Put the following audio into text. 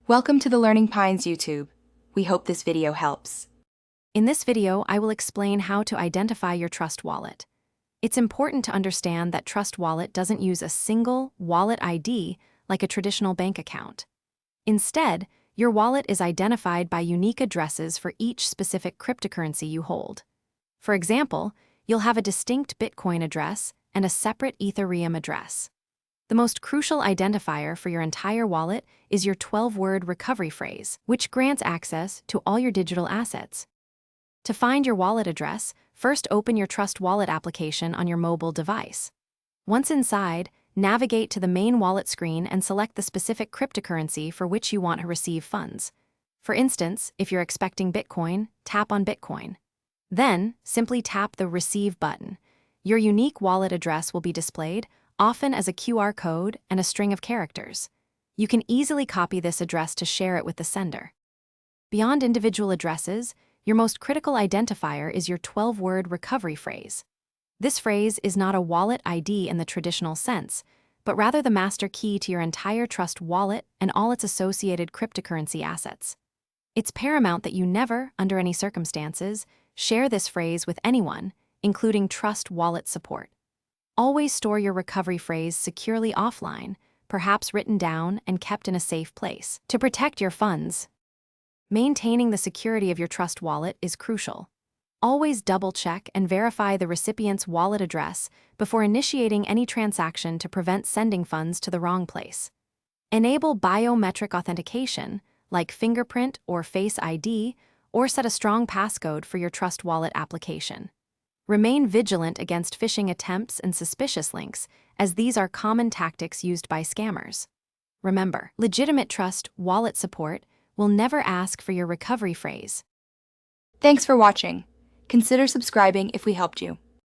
Welcome to the Learning Pines YouTube. We hope this video helps. In this video, I will explain how to identify your Trust Wallet. It's important to understand that Trust Wallet doesn't use a single wallet ID like a traditional bank account. Instead, your wallet is identified by unique addresses for each specific cryptocurrency you hold. For example, you'll have a distinct Bitcoin address and a separate Ethereum address. The most crucial identifier for your entire wallet is your 12-word recovery phrase, which grants access to all your digital assets. To find your wallet address, first open your Trust Wallet application on your mobile device. Once inside, navigate to the main wallet screen and select the specific cryptocurrency for which you want to receive funds. For instance, if you're expecting Bitcoin, tap on Bitcoin. Then, simply tap the Receive button. Your unique wallet address will be displayed, often as a QR code and a string of characters. You can easily copy this address to share it with the sender. Beyond individual addresses, your most critical identifier is your 12-word recovery phrase. This phrase is not a wallet ID in the traditional sense, but rather the master key to your entire Trust Wallet and all its associated cryptocurrency assets. It's paramount that you never, under any circumstances, share this phrase with anyone, including Trust Wallet support. Always store your recovery phrase securely offline, perhaps written down and kept in a safe place, to protect your funds. Maintaining the security of your Trust Wallet is crucial. Always double-check and verify the recipient's wallet address before initiating any transaction to prevent sending funds to the wrong place. Enable biometric authentication, like fingerprint or Face ID, or set a strong passcode for your Trust Wallet application. Remain vigilant against phishing attempts and suspicious links, as these are common tactics used by scammers. Remember, legitimate Trust Wallet support will never ask for your recovery phrase. Thanks for watching. Consider subscribing if we helped you.